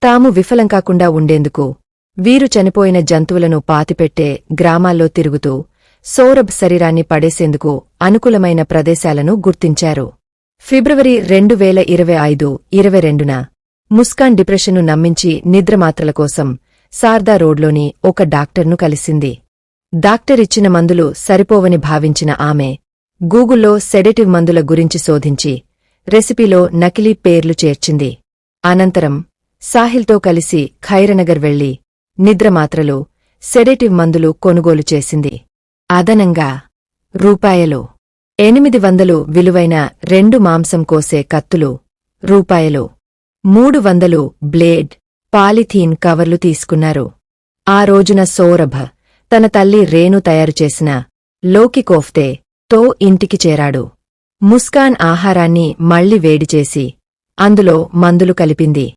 తాము విఫలం కాకుండా ఉండేందుకు వీరు చనిపోయిన జంతువులను పాతిపెట్టే గ్రామాల్లో తిరుగుతూ సౌరభ్ శరీరాన్ని పడేసేందుకు అనుకూలమైన ప్రదేశాలను గుర్తించారు. ఫిబ్రవరి 2025 22న ముస్కాన్ డిప్రెషన్ను నమ్మించి నిద్రమాత్రల కోసం సార్దా రోడ్లోని ఒక డాక్టర్ను కలిసింది. డాక్టర్ ఇచ్చిన మందులు సరిపోవని భావించిన ఆమె గూగుల్లో సెడేటివ్ మందుల గురించి శోధించి రెసిపీలో నకిలీ పేర్లు చేర్చింది. అనంతరం సాహిల్తో కలిసి ఖైరనగర్ వెళ్లి నిద్రమాత్రలు, సెడేటివ్ మందులు కొనుగోలు చేసింది. అదనంగా రూ.800 విలువైన 2 మాంసం కోసే కత్తులు, రూ.300 బ్లేడ్, పాలిథీన్ కవర్లు తీసుకున్నారు. ఆ రోజున సౌరభ్ తన తల్లి రేణు తయారుచేసిన లోకి కోఫ్తే తో ఇంటికి చేరాడు. ముస్కాన్ ఆహారాన్ని మళ్లీ వేడిచేసి అందులో మందులు కలిపింది.